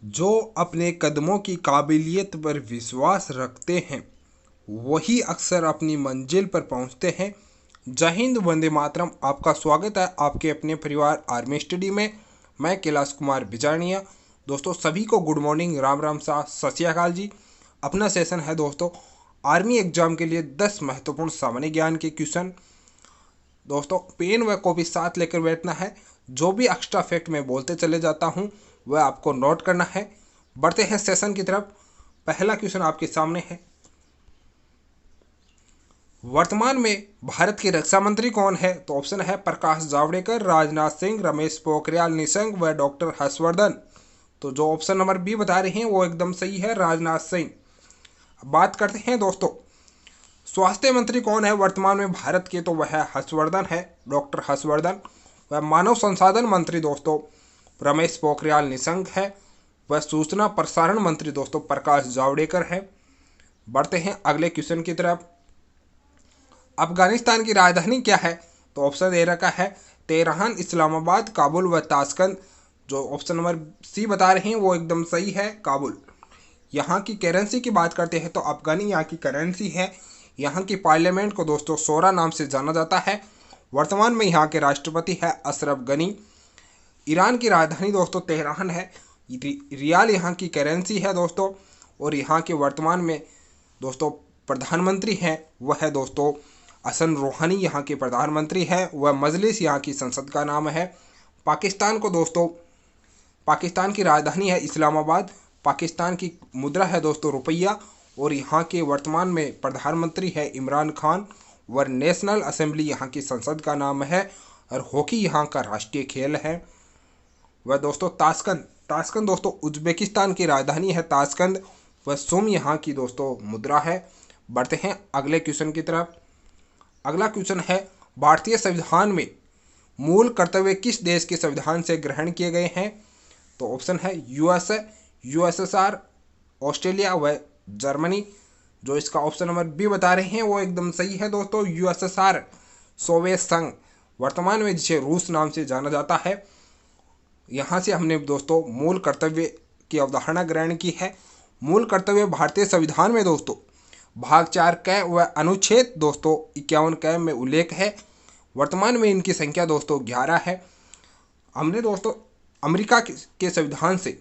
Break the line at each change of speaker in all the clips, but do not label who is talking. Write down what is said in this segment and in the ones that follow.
जो अपने कदमों की काबिलियत पर विश्वास रखते हैं वही अक्सर अपनी मंजिल पर पहुंचते हैं। जय हिंद, वंदे मातरम। आपका स्वागत है आपके अपने परिवार आर्मी स्टडी में। मैं कैलाश कुमार बिजानिया। दोस्तों सभी को गुड मॉर्निंग, राम राम सा, सत श्री अकाल जी। अपना सेशन है दोस्तों आर्मी एग्जाम के लिए 10 महत्वपूर्ण सामान्य ज्ञान के क्वेश्चन। दोस्तों पेन व कॉपी साथ लेकर बैठना है। जो भी एक्स्ट्रा फैक्ट मैं बोलते चले जाता हूँ वह आपको नोट करना है। बढ़ते हैं सेशन की तरफ। पहला क्वेश्चन आपके सामने है, वर्तमान में भारत के रक्षा मंत्री कौन है? तो ऑप्शन है प्रकाश जावड़ेकर, राजनाथ सिंह, रमेश पोखरियाल निशंक व डॉक्टर हर्षवर्धन। तो जो ऑप्शन नंबर बी बता रहे हैं वो एकदम सही है, राजनाथ सिंह। अब बात करते हैं दोस्तों स्वास्थ्य मंत्री कौन है वर्तमान में भारत के? तो वह हर्षवर्धन है, डॉक्टर हर्षवर्धन। वह मानव संसाधन मंत्री दोस्तों रमेश पोखरियाल निशंक है। वह सूचना प्रसारण मंत्री दोस्तों प्रकाश जावड़ेकर है। बढ़ते हैं अगले क्वेश्चन की तरफ। अफगानिस्तान की राजधानी क्या है? तो ऑप्शन दे रखा है तेहरान, इस्लामाबाद, काबुल व ताशकंद। जो ऑप्शन नंबर सी बता रहे हैं वो एकदम सही है, काबुल। यहाँ की करेंसी की बात करते हैं तो अफगानी यहाँ की करेंसी है। यहाँ की पार्लियामेंट को दोस्तों शोरा नाम से जाना जाता है। वर्तमान में यहाँ के राष्ट्रपति है अशरफ गनी। ईरान की राजधानी दोस्तों तेहरान है। रियाल यहाँ की करेंसी है दोस्तों। और यहाँ के वर्तमान में दोस्तों प्रधानमंत्री हैं वह है दोस्तों हसन रूहानी, यहाँ के प्रधानमंत्री है। वह मजलिस यहाँ की संसद का नाम है। पाकिस्तान को दोस्तों पाकिस्तान की राजधानी है इस्लामाबाद। पाकिस्तान की मुद्रा है दोस्तों रुपया। और यहाँ के वर्तमान में प्रधानमंत्री है इमरान खान। व नेशनल असेंबली यहाँ की संसद का नाम है। और हॉकी यहाँ का राष्ट्रीय खेल है। वह दोस्तों ताशकंद दोस्तों उज्बेकिस्तान की राजधानी है ताशकंद। वह सोम यहाँ की दोस्तों मुद्रा है। बढ़ते हैं अगले क्वेश्चन की तरफ। अगला क्वेश्चन है, भारतीय संविधान में मूल कर्तव्य किस देश के संविधान से ग्रहण किए गए हैं? तो ऑप्शन है यूएसए, यूएसएसआर, ऑस्ट्रेलिया व जर्मनी। जो इसका ऑप्शन नंबर बी बता रहे हैं वो एकदम सही है दोस्तों, यूएसएसआर, सोवियत संघ, वर्तमान में जिसे रूस नाम से जाना जाता है। यहाँ से हमने दोस्तों मूल कर्तव्य की अवधारणा ग्रहण की है। मूल कर्तव्य भारतीय संविधान में दोस्तों भाग 4 क व अनुच्छेद दोस्तों 51 क में उल्लेख है। वर्तमान में इनकी संख्या दोस्तों 11 है। हमने दोस्तों अमेरिका के संविधान से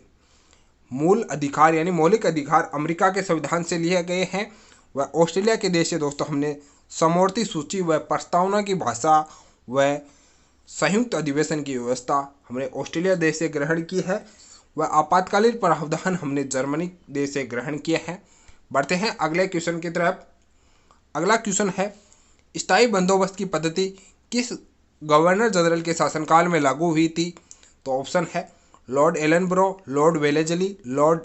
मूल अधिकार यानी मौलिक अधिकार अमेरिका के संविधान से लिए गए हैं। व ऑस्ट्रेलिया के देश से दोस्तों हमने समवर्ती सूची व प्रस्तावना की भाषा व संयुक्त अधिवेशन की व्यवस्था हमने ऑस्ट्रेलिया देश से ग्रहण की है। व आपातकालीन प्रावधान हमने जर्मनी देश से ग्रहण किए हैं। बढ़ते हैं अगले क्वेश्चन की तरफ। अगला क्वेश्चन है, स्थायी बंदोबस्त की पद्धति किस गवर्नर जनरल के शासनकाल में लागू हुई थी? तो ऑप्शन है Lord Ellenborough, Lord Wellesley, Lord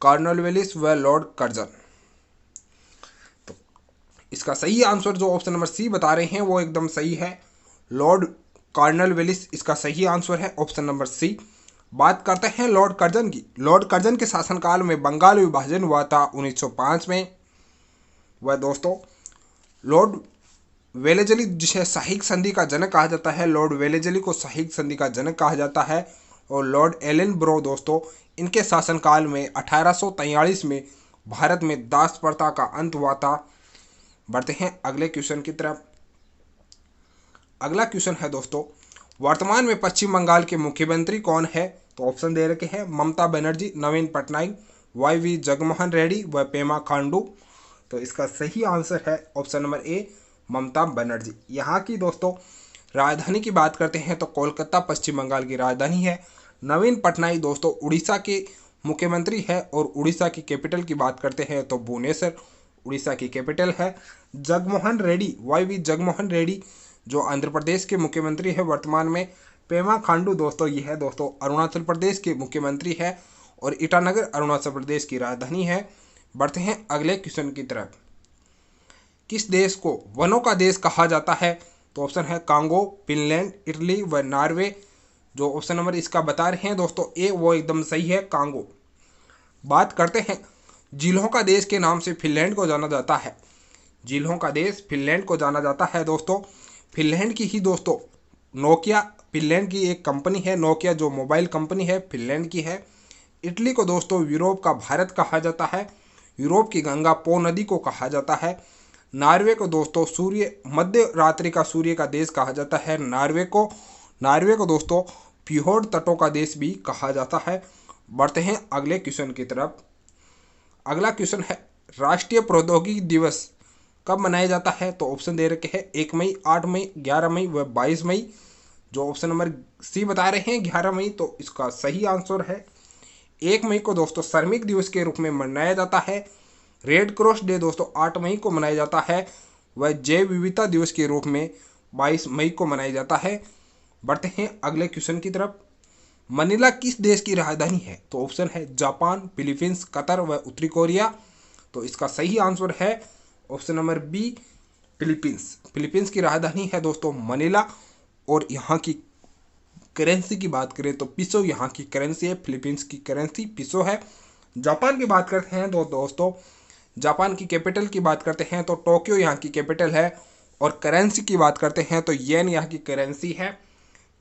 Cornwallis व लॉर्ड कर्जन। तो इसका सही आंसर जो ऑप्शन नंबर सी बता रहे हैं वो एकदम सही है, लॉर्ड कॉर्नवालिस इसका सही आंसर है, ऑप्शन नंबर सी। बात करते हैं लॉर्ड कर्जन की। लॉर्ड कर्जन के शासनकाल में बंगाल विभाजन हुआ था 1905 में। वह दोस्तों लॉर्ड वेलेजली जिसे सहायक संधि का जनक कहा जाता है, लॉर्ड वेलेजली को सहायक संधि का जनक कहा जाता है। और लॉर्ड एलनब्रो दोस्तों इनके शासनकाल में 1843 में भारत में दास प्रथा का अंत हुआ था। बढ़ते हैं अगले क्वेश्चन की तरफ। अगला क्वेश्चन है दोस्तों, वर्तमान में पश्चिम बंगाल के मुख्यमंत्री कौन है? तो ऑप्शन दे रखे हैं ममता बनर्जी, नवीन पटनायक, वाई जगनमोहन रेड्डी व पेमा खांडू। तो इसका सही आंसर है option number A, Mamata Banerjee. यहाँ की दोस्तों राजधानी की बात करते हैं तो कोलकाता पश्चिम बंगाल की राजधानी है। नवीन पटनायक दोस्तों उड़ीसा के मुख्यमंत्री है। और उड़ीसा की कैपिटल की बात करते हैं तो भुवनेश्वर उड़ीसा की कैपिटल है। जगनमोहन रेड्डी, वाई जगनमोहन रेड्डी जो आंध्र प्रदेश के मुख्यमंत्री है वर्तमान में। पेमा खांडू दोस्तों ये है दोस्तों अरुणाचल प्रदेश के मुख्यमंत्री है। और ईटानगर अरुणाचल प्रदेश की राजधानी है। बढ़ते हैं अगले क्वेश्चन की तरफ। किस देश को वनों का देश कहा जाता है? तो ऑप्शन है कांगो, फिनलैंड, इटली व नॉर्वे। जो ऑप्शन नंबर इसका बता रहे हैं दोस्तों ए वो एकदम सही है, कांगो। बात करते हैं झीलों का देश के नाम से फिनलैंड को जाना जाता है। झीलों का देश फिनलैंड को जाना जाता है दोस्तों। फिनलैंड की ही दोस्तों नोकिया, फिनलैंड की एक कंपनी है नोकिया जो मोबाइल कंपनी है, फिनलैंड की है। इटली को दोस्तों यूरोप का भारत कहा जाता है। यूरोप की गंगा पो नदी को कहा जाता है। नॉर्वे को दोस्तों सूर्य मध्य रात्रि का सूर्य का देश कहा जाता है। नॉर्वे को दोस्तों फ्योर्ड तटों का देश भी कहा जाता है। बढ़ते हैं अगले क्वेश्चन की तरफ। अगला क्वेश्चन है राष्ट्रीय प्रौद्योगिकी दिवस कब मनाया जाता है? तो ऑप्शन दे रखे हैं 1 मई, 8 मई, 11 मई व 22 मई। जो ऑप्शन नंबर सी बता रहे हैं 11 मई, तो इसका सही आंसर है 1 मई को दोस्तों श्रमिक दिवस के रूप में मनाया जाता है। रेड क्रॉस डे दोस्तों 8 मई को मनाया जाता है। वह जैव विविधता दिवस के रूप में 22 मई को मनाया जाता है। बढ़ते हैं अगले क्वेश्चन की तरफ। मनीला किस देश की राजधानी है? तो ऑप्शन है जापान, फिलीपींस, कतर व उत्तरी कोरिया। तो इसका सही आंसर है option number B, Philippines. Philippines की राजधानी है दोस्तों मनीला। और यहाँ की करेंसी की बात करें तो पिसो यहाँ की करेंसी है। फिलीपींस की करेंसी पिसो है। जापान की बात करते हैं तो दोस्तों जापान की कैपिटल की बात करते हैं तो टोक्यो यहाँ की कैपिटल है। और करेंसी की बात करते हैं तो येन यहाँ की करेंसी है।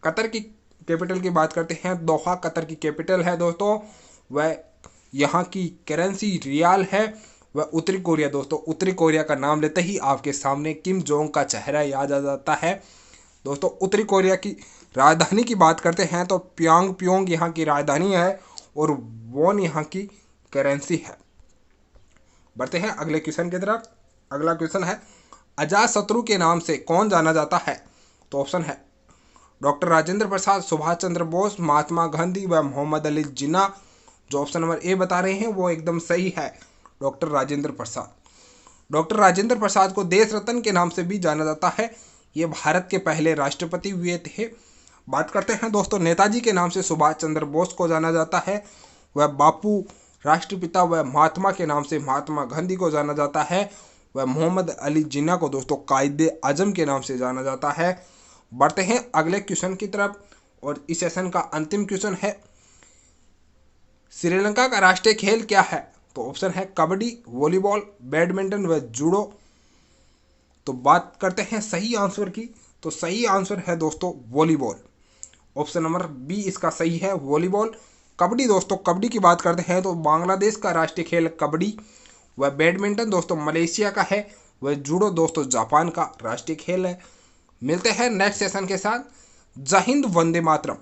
कतर की कैपिटल की बात करते हैं दोहा कतर की कैपिटल है दोस्तों। वह यहाँ की करेंसी रियाल है। वह उत्तरी कोरिया दोस्तों उत्तरी कोरिया का नाम लेते ही आपके सामने किम जोंग का चेहरा याद आ जाता है। दोस्तों उत्तरी कोरिया की राजधानी की बात करते हैं तो प्योंग यहाँ की राजधानी है। और वॉन यहाँ की करेंसी है। बढ़ते हैं अगले क्वेश्चन की तरफ। अगला क्वेश्चन है अजातशत्रु के नाम से कौन जाना जाता है? तो ऑप्शन है डॉक्टर राजेंद्र प्रसाद, सुभाष चंद्र बोस, महात्मा गांधी व मोहम्मद अली जिन्ना। जो ऑप्शन नंबर ए बता रहे हैं वो एकदम सही है, डॉक्टर राजेंद्र प्रसाद। डॉक्टर राजेंद्र प्रसाद को देश रत्न के नाम से भी जाना जाता है। ये भारत के पहले राष्ट्रपति हुए थे। बात करते हैं दोस्तों नेताजी के नाम से सुभाष चंद्र बोस को जाना जाता है। वह बापू राष्ट्रपिता व महात्मा के नाम से महात्मा गांधी को जाना जाता है। वह मोहम्मद अली जिन्ना को दोस्तों कायदे आजम के नाम से जाना जाता है। बढ़ते हैं अगले क्वेश्चन की तरफ। और इस सेशन का अंतिम क्वेश्चन है श्रीलंका का राष्ट्रीय खेल क्या है? तो ऑप्शन है कबड्डी, वॉलीबॉल, बैडमिंटन व जूडो। तो बात करते हैं सही आंसर की। तो सही आंसर है दोस्तों वॉलीबॉल। ऑप्शन नंबर बी इसका सही है वॉलीबॉल। कबड्डी दोस्तों कबड्डी की बात करते हैं तो बांग्लादेश का राष्ट्रीय खेल कबड्डी। वह बैडमिंटन दोस्तों मलेशिया का है। वह जूडो दोस्तों जापान का राष्ट्रीय खेल है। मिलते हैं नेक्स्ट सेशन के साथ। जय हिंद, वंदे मातरम।